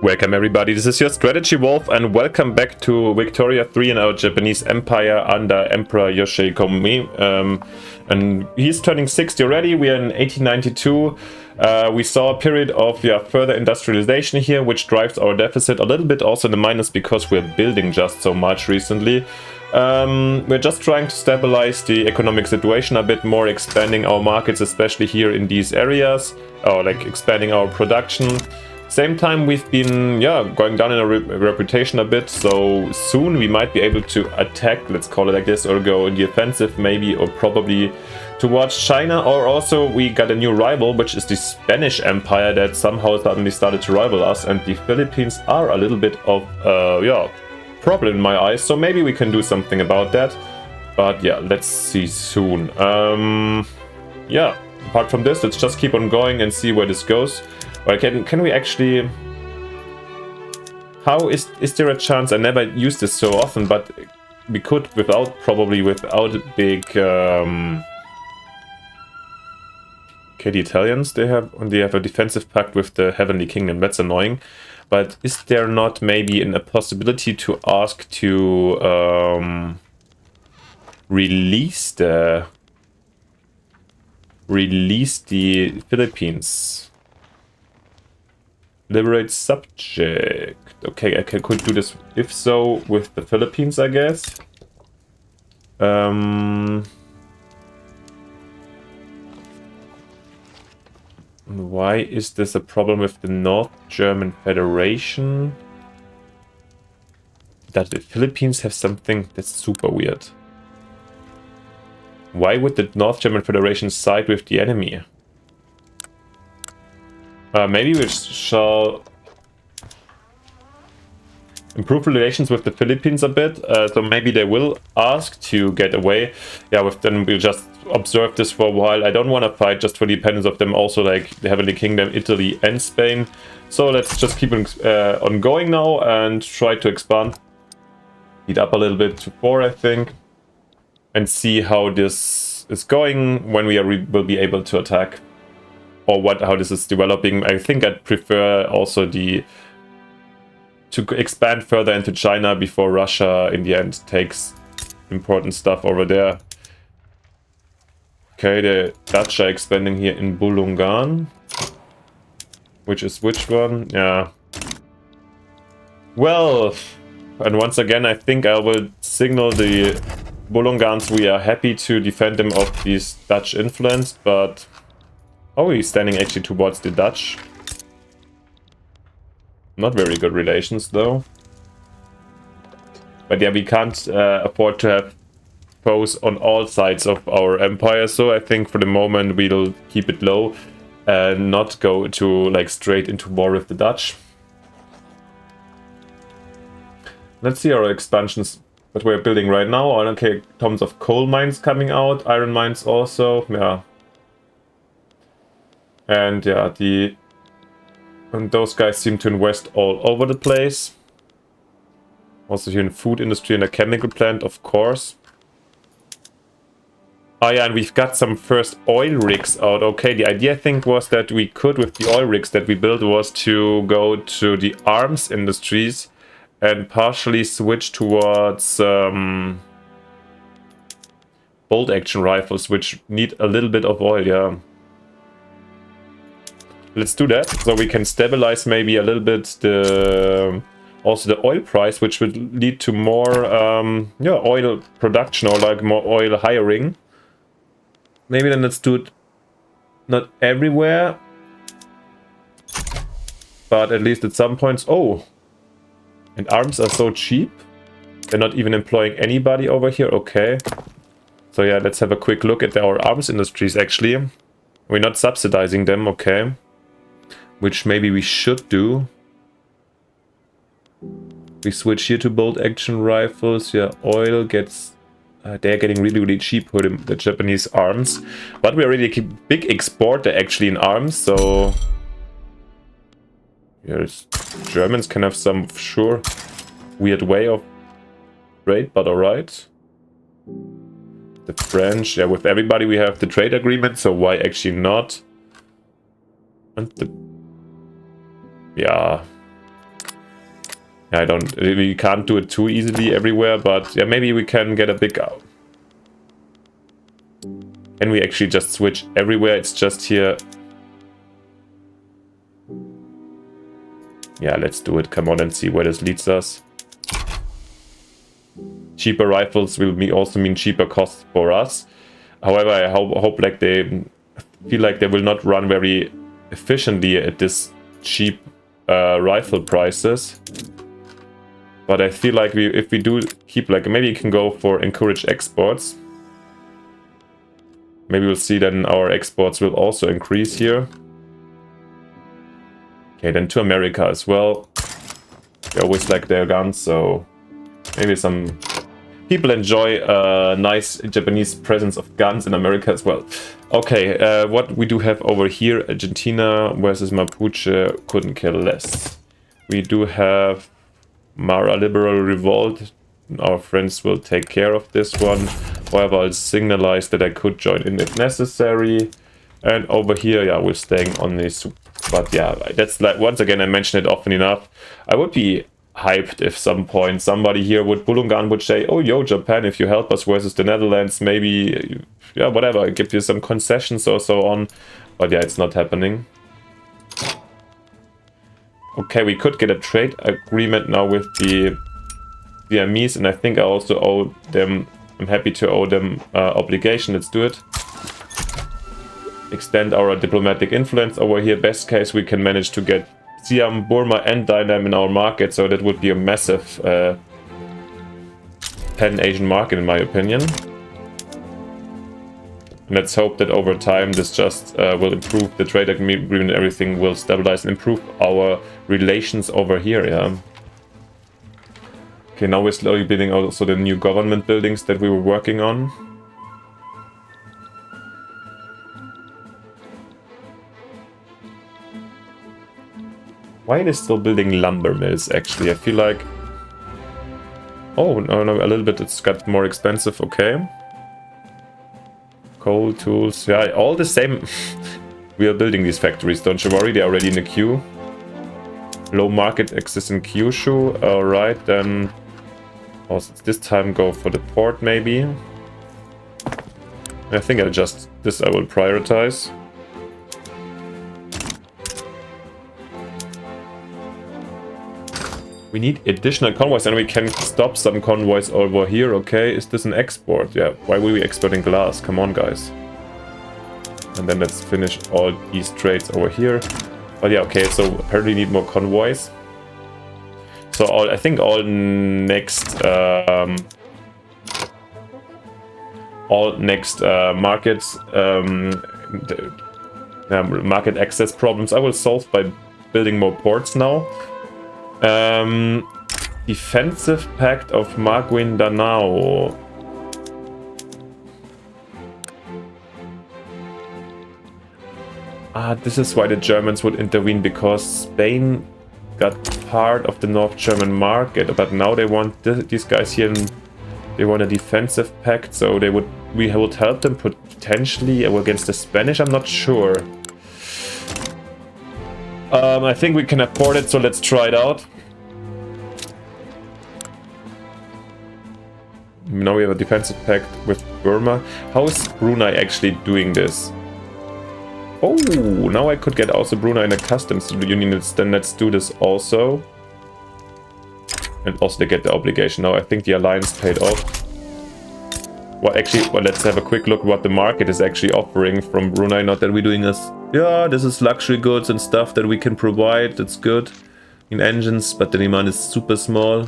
Welcome everybody, this is your Strategy Wolf and welcome back to Victoria 3 in our Japanese Empire under Emperor Yoshikomi. And he's turning 60 already. We are in 1892. We saw a period of further industrialization here, which drives our deficit a little bit also in the minus because we're building just so much recently. We're just trying to stabilize the economic situation a bit more, expanding our markets, especially here in these areas, or like expanding our production. Same time, we've been going down in our reputation a bit, so soon we might be able to attack, let's call it like this, or go in the offensive maybe, or probably towards China. Or also we got a new rival, which is the Spanish Empire that somehow suddenly started to rival us, and the Philippines are a little bit of problem in my eyes, so maybe we can do something about that. But yeah, let's see soon. Apart from this, let's just keep on going and see where this goes. Or can we actually... How is there a chance? I never use this so often, but we could probably without a big... Okay, the Italians, they have a defensive pact with the Heavenly Kingdom. That's annoying. But is there not maybe a possibility to ask to release the Philippines? Liberate subject. Okay, I could do this, if so, with the Philippines, I guess. Why is this a problem with the North German Federation? Does the Philippines have something that's super weird? Why would the North German Federation side with the enemy? Maybe we shall improve relations with the Philippines a bit, so maybe they will ask to get away. Yeah, then we'll just observe this for a while. I don't want to fight just for the independence of them, also like the Heavenly Kingdom, Italy and Spain. So let's just keep on going now and try to expand. Heat up a little bit to 4, I think, and see how this is going when we will be able to attack. Or how this is developing. I think I'd prefer also to expand further into China before Russia in the end takes important stuff over there. Okay, the Dutch are expanding here in Bulungan. Which is which one? Yeah. Well, and once again I think I will signal the Bulungans we are happy to defend them of these Dutch influence, but... Oh, he's standing actually towards the Dutch. Not very good relations, though. But yeah, we can't afford to have foes on all sides of our empire, so I think for the moment we'll keep it low and not go to like straight into war with the Dutch. Let's see our expansions that we're building right now. Okay, tons of coal mines coming out, iron mines also, yeah. And yeah, those guys seem to invest all over the place. Also here in food industry and a chemical plant, of course. Oh yeah, and we've got some first oil rigs out. Okay, the idea I think was that we could, with the oil rigs that we built, was to go to the arms industries and partially switch towards bolt action rifles, which need a little bit of oil, yeah. Let's do that, so we can stabilize maybe a little bit also the oil price, which would lead to more oil production or like more oil hiring. Maybe then let's do it not everywhere, but at least at some points. Oh, and arms are so cheap. They're not even employing anybody over here. Okay. So yeah, let's have a quick look at our arms industries actually. We're not subsidizing them, okay. Which maybe we should do. We switch here to bolt action rifles. Yeah, oil gets... they're getting really, really cheap for the Japanese arms. But we're really a big exporter actually in arms, so... Yes, Germans can have some, sure, weird way of trade, but alright. The French, yeah, with everybody we have the trade agreement, so why actually not? And the... Yeah, We can't do it too easily everywhere, but yeah, maybe we can get a big... Can we actually just switch everywhere? It's just here. Yeah, let's do it. Come on and see where this leads us. Cheaper rifles will also mean cheaper costs for us. However, I hope like they feel like they will not run very efficiently at this cheap rifle prices. But I feel like if we do keep like, maybe you can go for encourage exports. Maybe we'll see then our exports will also increase here. Okay, then to America as well. They always like their guns, so maybe some people enjoy a nice Japanese presence of guns in America as well. Okay, what we do have over here, Argentina versus Mapuche, couldn't care less. We do have Mara Liberal Revolt. Our friends will take care of this one. However, I'll signalize that I could join in if necessary. And over here, yeah, we're staying on this. But yeah, that's like, once again, I mention it often enough. I would be hyped if some point somebody here would, Bulungan would say, oh, yo, Japan, if you help us versus the Netherlands, maybe, yeah, whatever, give you some concessions or so on. But yeah, it's not happening. Okay, we could get a trade agreement now with the Vietnamese, and I think I also owe them, I'm happy to owe them obligation. Let's do it. Extend our diplomatic influence over here. Best case, we can manage to get Siam, Burma and Dynam in our market, so that would be a massive pan-Asian market in my opinion. And let's hope that over time this just will improve the trade agreement, everything will stabilize and improve our relations over here, yeah. Okay, now we're slowly building also the new government buildings that we were working on. Why are they still building lumber mills, actually? I feel like... Oh, no, a little bit it's got more expensive, okay. Coal, tools, yeah, all the same. We are building these factories, don't you worry, they're already in the queue. Low market access in Kyushu, alright, then... Also, this time go for the port, maybe. I think this I will prioritize. We need additional convoys, and we can stop some convoys over here, okay? Is this an export? Yeah, why were we exporting glass? Come on, guys. And then let's finish all these trades over here. But yeah, okay, so apparently need more convoys. So I think all next markets, market access problems I will solve by building more ports now. Defensive Pact of Maguindanao. This is why the Germans would intervene, because Spain got part of the North German market, but now they want these guys here, and they want a defensive pact, so we would help them potentially against the Spanish. I'm not sure. I think we can afford it, so let's try it out. Now we have a defensive pact with Burma. How is Brunei actually doing this? Oh, now I could get also Brunei in a customs union. Then let's do this also. And also they get the obligation. Now I think the alliance paid off. Well, actually, let's have a quick look what the market is actually offering from Brunei. Not that we're doing this. Yeah, this is luxury goods and stuff that we can provide. That's good. In engines, but the demand is super small.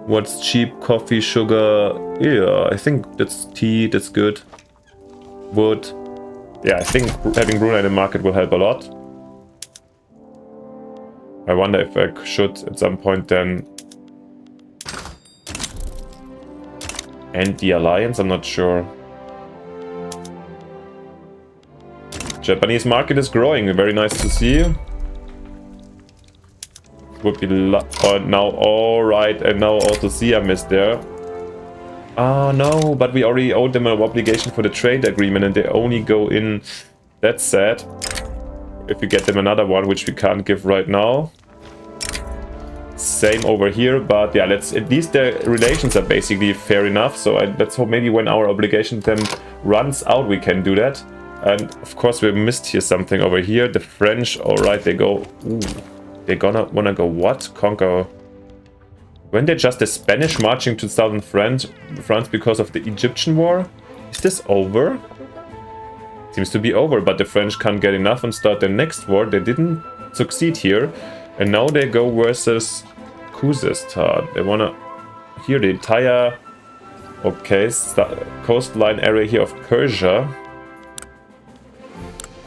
What's cheap? Coffee, sugar. Yeah, I think that's tea. That's good. Wood. Yeah, I think having Brunei in the market will help a lot. I wonder if I should at some point then end the alliance. I'm not sure. Japanese market is growing. Very nice to see. Would be now alright, and now also Siam is there. Ah, no, but we already owed them an obligation for the trade agreement and they only go in. That's sad. If we get them another one, which we can't give right now. Same over here, but yeah, at least the relations are basically fair enough. So let's hope maybe when our obligation then runs out, we can do that. And of course, we missed here something over here. The French, all right, they go. Ooh, they're gonna wanna go what? Conquer. When they just the Spanish marching to southern France because of the Egyptian war? Is this over? Seems to be over, but the French can't get enough and start their next war. They didn't succeed here. And now they go versus Khuzestan. They wanna... Here, the entire... Okay, coastline area here of Persia.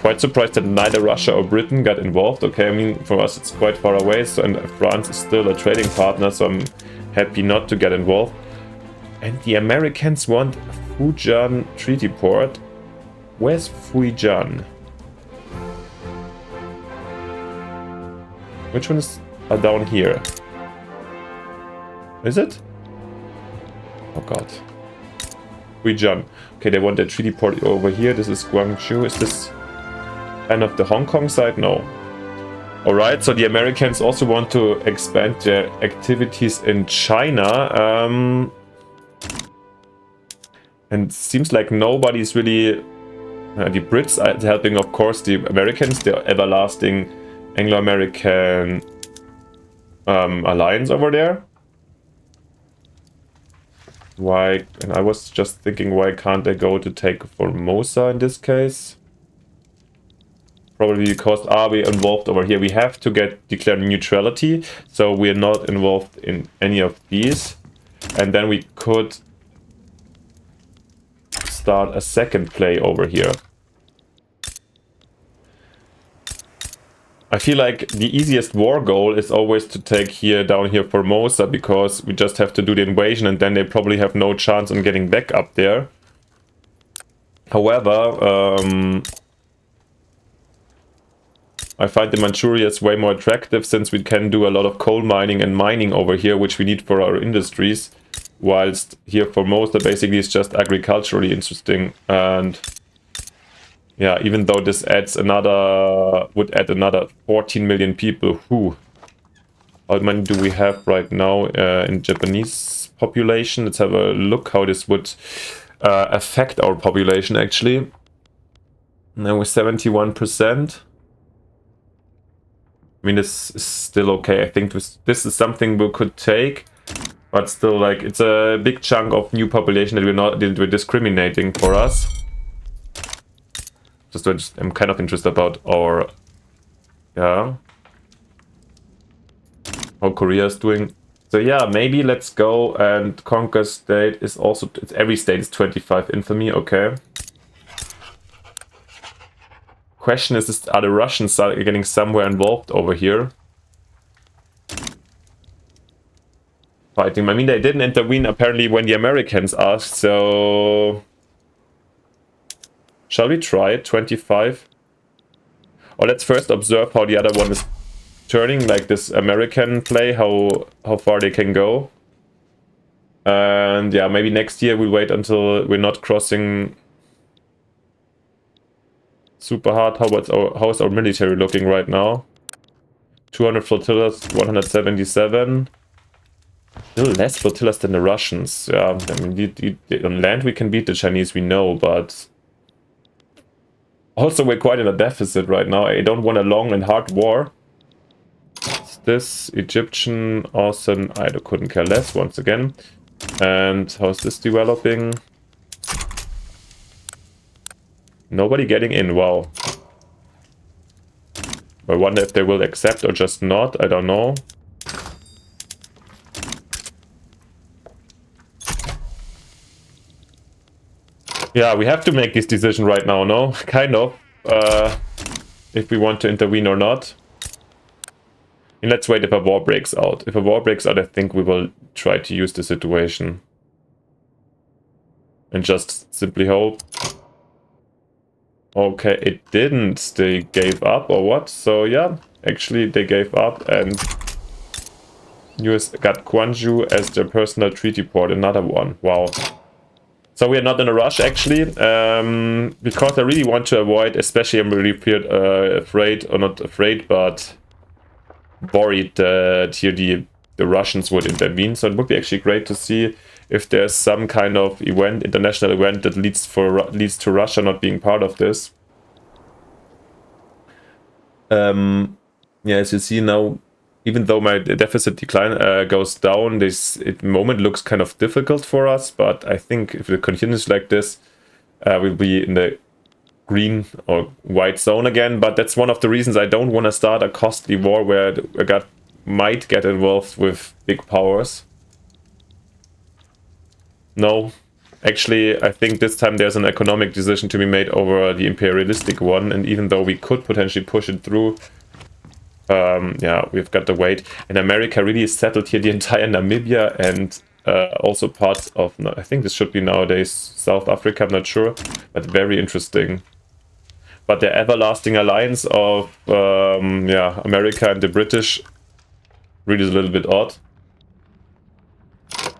Quite surprised that neither Russia or Britain got involved. Okay, I mean, for us it's quite far away, so, and France is still a trading partner, so I'm happy not to get involved. And the Americans want Fujian Treaty Port. Where's Fujian? Which one is down here? Is it? Oh god. Fujian. Okay, they want the treaty port over here. This is Guangzhou. Is this kind of the Hong Kong side? No. Alright, so the Americans also want to expand their activities in China. And seems like nobody's really... the Brits are helping, of course, the Americans, the everlasting Anglo-American alliance over there. Why? And I was just thinking, why can't they go to take Formosa in this case? Probably because are we involved over here? We have to declare neutrality, so we are not involved in any of these. And then we could start a second play over here. I feel like the easiest war goal is always to take down here Formosa, because we just have to do the invasion and then they probably have no chance on getting back up there. However, I find the Manchuria is way more attractive since we can do a lot of coal mining and mining over here, which we need for our industries. Whilst here Formosa basically is just agriculturally interesting. And yeah, even though this would add another 14 million people. Who? How many do we have right now in Japanese population? Let's have a look how this would affect our population actually. Now we're 71%. I mean, this is still okay. I think this is something we could take, but still, like, it's a big chunk of new population that we're discriminating for us. I'm kind of interested about our, yeah, how Korea is doing. So yeah, maybe let's go and conquer state is also, every state is 25 infamy, okay. Question is, are the Russians getting somewhere involved over here? Fighting, I mean, they didn't intervene apparently when the Americans asked, so... Shall we try it? 25? Or let's first observe how the other one is turning, like this American play, how far they can go. And yeah, maybe next year we'll wait until we're not crossing super hard. How is our military looking right now? 200 flotillas, 177. Still less flotillas than the Russians. Yeah, I mean, on land we can beat the Chinese, we know, but... Also, we're quite in a deficit right now. I don't want a long and hard war. This Egyptian, awesome. I couldn't care less once again. And how's this developing? Nobody getting in. Wow. I wonder if they will accept or just not. I don't know. Yeah, we have to make this decision right now, no? Kind of. If we want to intervene or not. And let's wait if a war breaks out. If a war breaks out, I think we will try to use the situation. And just simply hope. Okay, it didn't. They gave up or what? So yeah, actually they gave up and US got Guangzhou as their personal treaty port. Another one. Wow. So we are not in a rush actually, because I really want to avoid, especially I'm really afraid, or not afraid, but worried that here the the Russians would intervene. So it would be actually great to see if there's some kind of event, international event, that leads to Russia not being part of this. Yeah, as you see now, even though my deficit decline goes down, this moment looks kind of difficult for us. But I think if it continues like this, we'll be in the green or white zone again. But that's one of the reasons I don't want to start a costly war where I might get involved with big powers. No, actually, I think this time there's an economic decision to be made over the imperialistic one, and even though we could potentially push it through, yeah, we've got the weight. And America really settled here the entire Namibia and also parts of, I think this should be nowadays South Africa, I'm not sure, but very interesting. But the everlasting alliance of yeah, America and the British really is a little bit odd.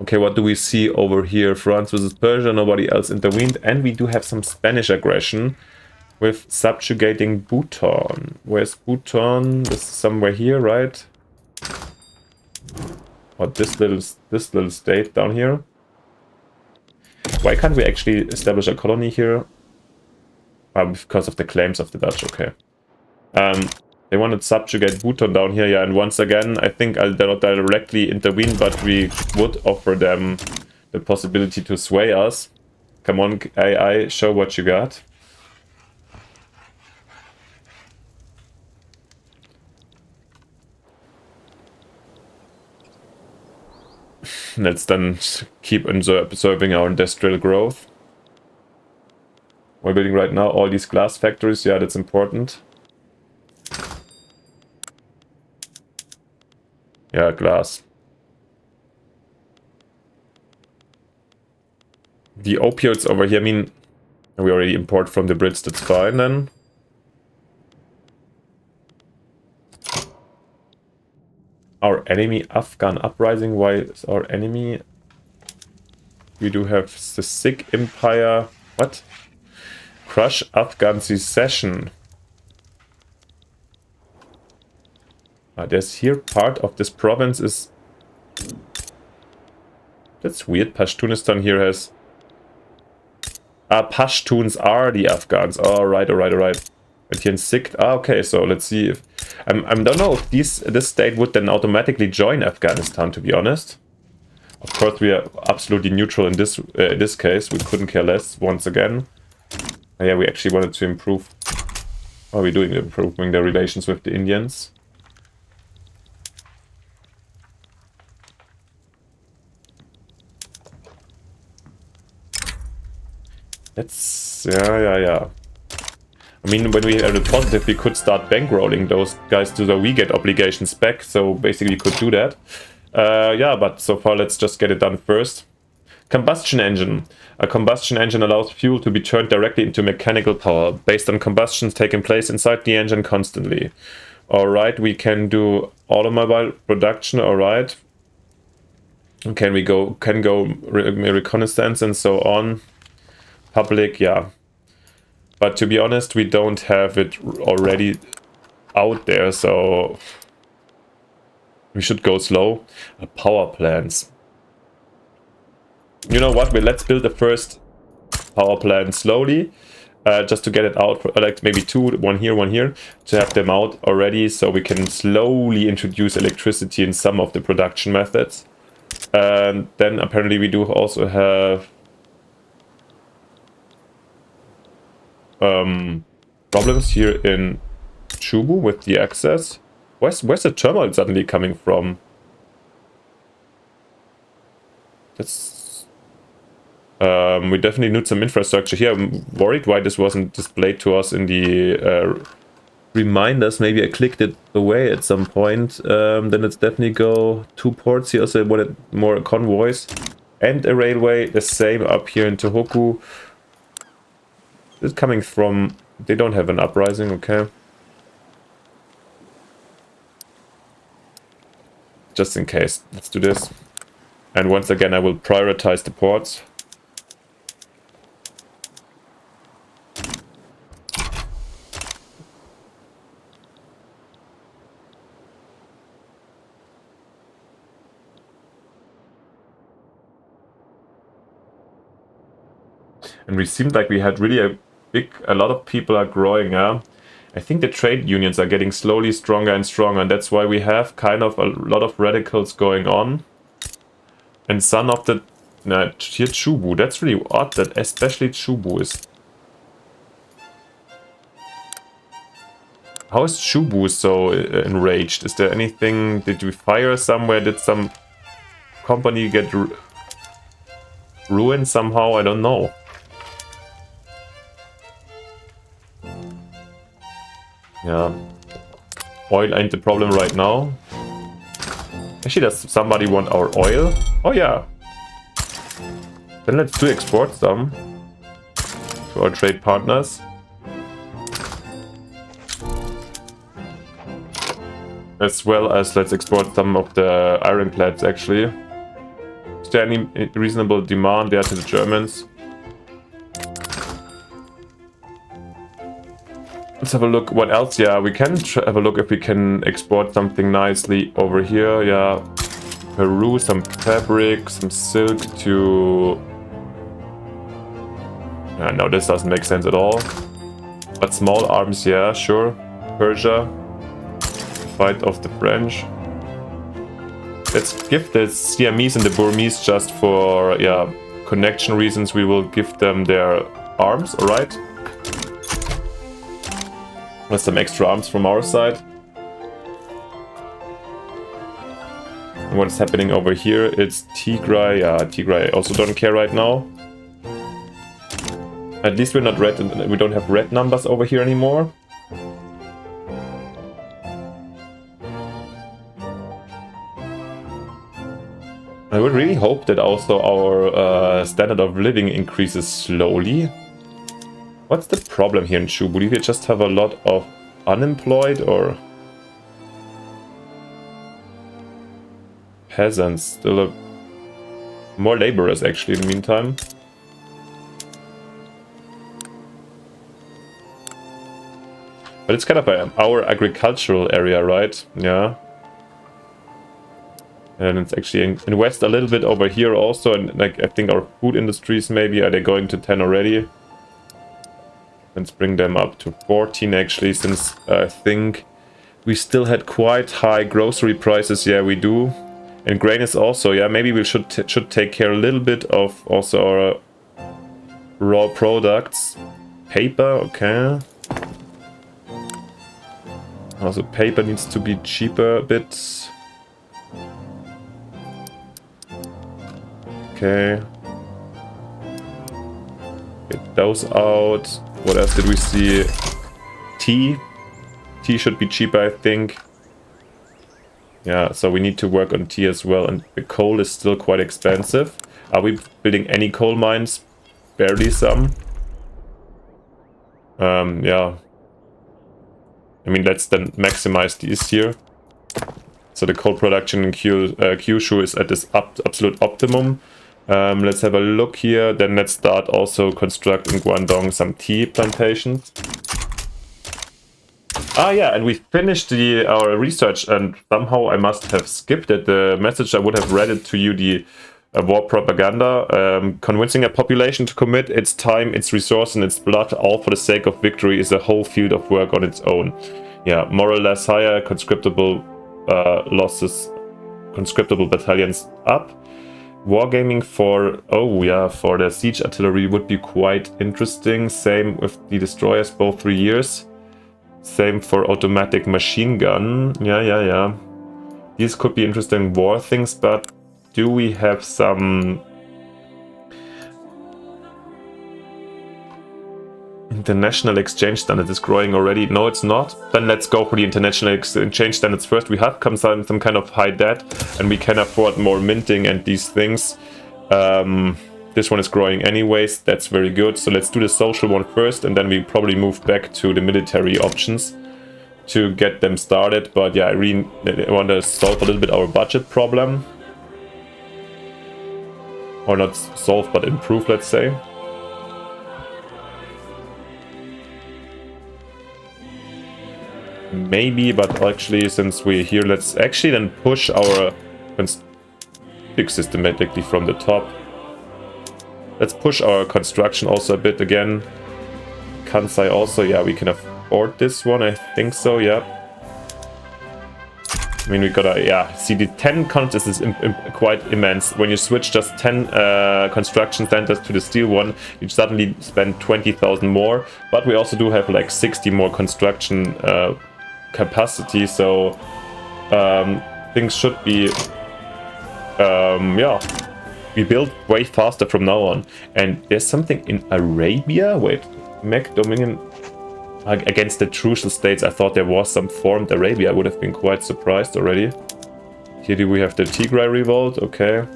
Okay, what do we see over here? France versus Persia, nobody else intervened. And we do have some Spanish aggression with subjugating Bhutan. Where's Bhutan? This is somewhere here, right? Or this little state down here. Why can't we actually establish a colony here? Because of the claims of the Dutch, okay. They wanted to subjugate Bhutan down here, yeah, and once again, I think I'll not directly intervene, but we would offer them the possibility to sway us. Come on, AI, show what you got. Let's then keep observing our industrial growth. We're building right now all these glass factories, yeah, that's important. Yeah, glass. The opioids over here, I mean, we already import from the Brits, that's fine then. Our enemy, Afghan uprising, why is our enemy? We do have the Sikh Empire, what? Crush Afghan secession. There's here part of this province is... That's weird, Pashtunistan here has... Pashtuns are the Afghans. Alright. And here in Sikh... okay, so let's see if... I don't know if this state would then automatically join Afghanistan, to be honest. Of course, we are absolutely neutral in this case. We couldn't care less, once again. Yeah, we actually wanted to improve... What are we doing? Improving the relations with the Indians. That's... yeah. I mean, when we had a positive, we could start bankrolling those guys so we get obligations back. So basically, we could do that. Yeah, but so far, let's just get it done first. Combustion engine. A combustion engine allows fuel to be turned directly into mechanical power based on combustions taking place inside the engine constantly. Alright, we can do automobile production, alright. Can go reconnaissance and so on. Public, yeah. But to be honest, we don't have it already out there, so we should go slow. Power plants. You know what? Let's build the first power plant slowly, just to get it out. Like maybe two, one here, to have them out already, so we can slowly introduce electricity in some of the production methods. And then apparently we do also have problems here in Chubu with the access. Where's the turmoil suddenly coming from? That's... we definitely need some infrastructure here. I'm worried why this wasn't displayed to us in the reminders. Maybe I clicked it away at some point. Then let's definitely go 2 ports here. Also wanted more convoys and a railway. The same up here in Tohoku. This is coming from... They don't have an uprising, okay. Just in case. Let's do this. And once again, I will prioritize the ports. And we seemed like we had really a lot of people are growing, yeah. I think the trade unions are getting slowly stronger and stronger, and that's why we have kind of a lot of radicals going on. And some of the... here Chubu, that's really odd that especially Chubu is... How is Chubu so enraged? Is there anything... Did we fire somewhere? Did some company get ruined somehow? I don't know. Yeah. Oil ain't the problem right now. Actually, does somebody want our oil? Oh yeah. Then let's do export some to our trade partners. As well as let's export some of the ironclads actually. Is there any reasonable demand there to the Germans? Let's have a look what else. Yeah, we can have a look if we can export something nicely over here. Yeah, Peru, some fabric, some silk to... no, this doesn't make sense at all. But small arms, yeah, sure. Persia. Fight off the French. Let's give the Siamese and the Burmese just for, yeah, connection reasons. We will give them their arms, alright? With some extra arms from our side. And what's happening over here? It's Tigray. Yeah, Tigray. I also don't care right now. At least we're not red, and we don't have red numbers over here anymore. I would really hope that also our standard of living increases slowly. What's the problem here in Chubu? Do we just have a lot of unemployed or peasants? Still more laborers actually in the meantime. But it's kind of our agricultural area, right? Yeah. And it's actually invest a little bit over here also, and like I think our food industries maybe, are they going to 10 already? Let's bring them up to 14 actually, since I think we still had quite high grocery prices. Yeah, we do. And grain is also, yeah, maybe we should take care a little bit of also our raw products. Paper, okay. Also paper needs to be cheaper a bit. Okay. Get those out. What else did we see? Tea. Tea should be cheaper, I think. Yeah, so we need to work on tea as well. And the coal is still quite expensive. Are we building any coal mines? Barely some. Yeah. I mean, let's then maximize these here. So the coal production in Kyushu is at this absolute optimum. Let's have a look here. Then let's start also construct in Guangdong some tea plantations. Ah yeah, and we finished our research, and somehow I must have skipped it. The message, I would have read it to you, the war propaganda. Convincing a population to commit its time, its resource, and its blood, all for the sake of victory, is a whole field of work on its own. Yeah, more or less higher, conscriptable losses, conscriptable battalions up. Wargaming for, oh yeah, for the siege artillery would be quite interesting. Same with the destroyers, both 3 years. Same for automatic machine gun. Yeah. These could be interesting war things, but do we have some international exchange standard is growing already? No, it's not. Then let's go for the international exchange standards first. We have some kind of high debt, and we can afford more minting and these things. This one is growing anyways. That's very good. So let's do the social one first, and then we probably move back to the military options to get them started. But yeah, I really want to solve a little bit our budget problem. Or not solve, but improve, let's say. Maybe, but actually, since we're here, let's actually then push our big systematically from the top. Let's push our construction also a bit again. Kansai also, yeah, we can afford this one, I think so, yeah. I mean, we gotta, yeah, see the 10 counters is quite immense. When you switch just 10 construction centers to the steel one, you suddenly spend 20,000 more. But we also do have like 60 more construction capacity, so things should be, yeah, we build way faster from now on. And there's something in Arabia, wait, Mech Dominion against the Trucial states. I thought there was some formed Arabia. I would have been quite surprised already. Here do we have the Tigray revolt, okay.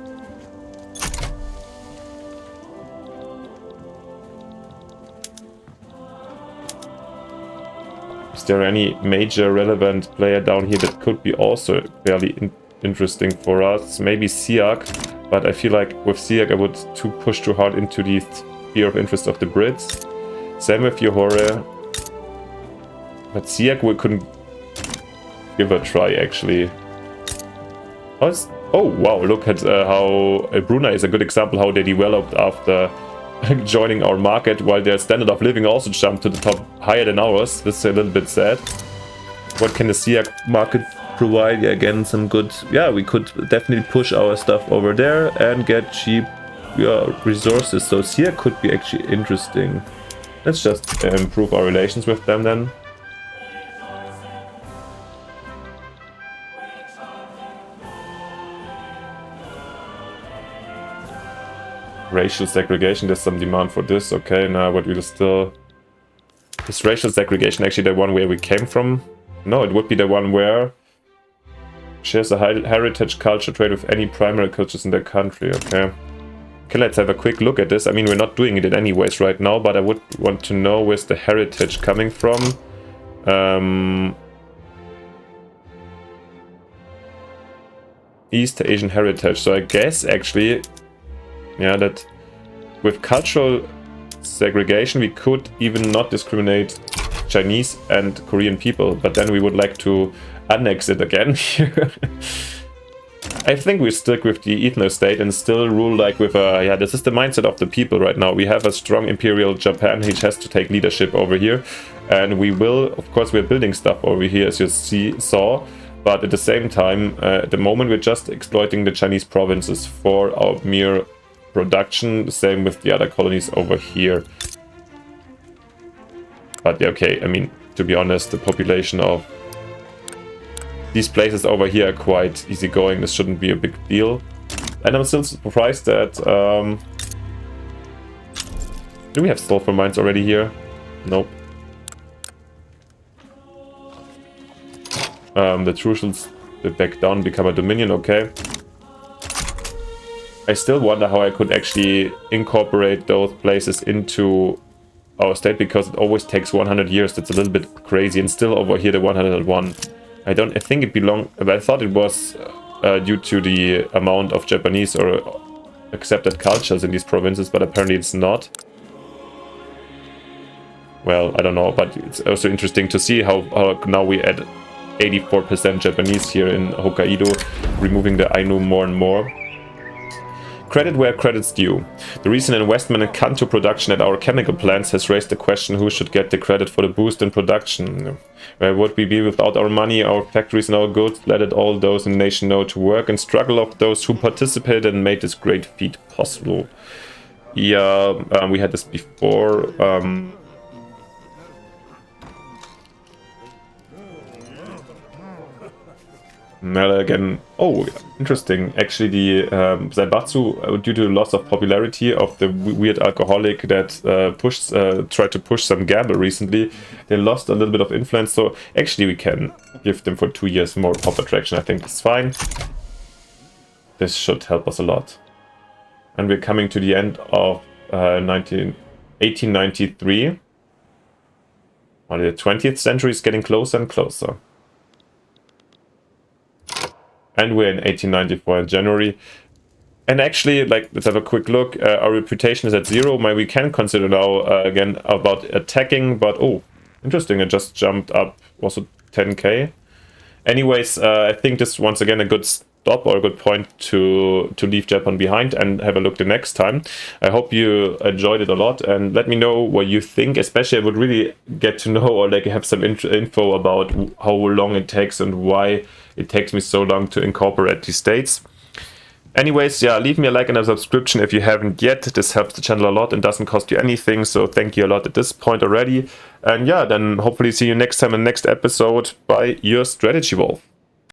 Is there any major relevant player down here that could be also fairly interesting for us? Maybe Siak, but I feel like with Siak I would push too hard into the sphere of interest of the Brits. Same with Johore. But Siak we couldn't give a try actually. Oh wow, look at how Brunei is a good example how they developed after joining our market, while their standard of living also jumped to the top higher than ours. This is a little bit sad. What can the Siak market provide? Yeah, again, some good... Yeah, we could definitely push our stuff over there and get cheap resources. So Siak could be actually interesting. Let's just improve our relations with them then. Racial segregation, there's some demand for this, okay, now but we'll still... Is racial segregation actually the one where we came from? No, it would be the one where shares a heritage culture trade with any primary cultures in the country, okay. Okay, let's have a quick look at this. I mean, we're not doing it anyways right now, but I would want to know where's the heritage coming from. East Asian heritage, so I guess actually... Yeah, that with cultural segregation we could even not discriminate Chinese and Korean people, but then we would like to annex it again. I think we stick with the ethno state and still rule like with a... Yeah, this is the mindset of the people right now. We have a strong imperial Japan which has to take leadership over here, and we will, of course, we're building stuff over here as you saw. But at the same time, at the moment we're just exploiting the Chinese provinces for our mere production, same with the other colonies over here. But yeah, okay, I mean, to be honest, the population of these places over here are quite easygoing. This shouldn't be a big deal. And I'm still surprised that... do we have sulfur mines already here? Nope. The Trucials back down, become a dominion, okay. I still wonder how I could actually incorporate those places into our state, because it always takes 100 years. That's a little bit crazy. And still over here the 101. I think it belonged, but I thought it was due to the amount of Japanese or accepted cultures in these provinces, but apparently it's not. Well, I don't know, but it's also interesting to see how now we add 84% Japanese here in Hokkaido, removing the Ainu more and more. Credit where credit's due. The recent investment in Kanto production at our chemical plants has raised the question who should get the credit for the boost in production. Where would we be without our money, our factories and our goods? Let it all those in the nation know to work and struggle of those who participated and made this great feat possible. Yeah, we had this before. Well, again, oh, interesting. Actually, the Zaibatsu, due to loss of popularity of the weird alcoholic that tried to push some gamble recently, they lost a little bit of influence. So actually, we can give them for 2 years more pop attraction. I think it's fine. This should help us a lot. And we're coming to the end of 1893. Well, the 20th century is getting closer and closer. And we're in 1894 in January. And actually, like, let's have a quick look. Our reputation is at 0. We can consider now, again, about attacking. But, oh, interesting. It just jumped up also 10k. Anyways, I think this is once again a good stop or a good point to leave Japan behind and have a look the next time. I hope you enjoyed it a lot, and let me know what you think. Especially, I would really get to know or like have some info about how long it takes and why it takes me so long to incorporate these states. Anyways, yeah, leave me a like and a subscription if you haven't yet. This helps the channel a lot and doesn't cost you anything, so thank you a lot at this point already. And yeah, then hopefully see you next time in the next episode by your Strategy Wolf.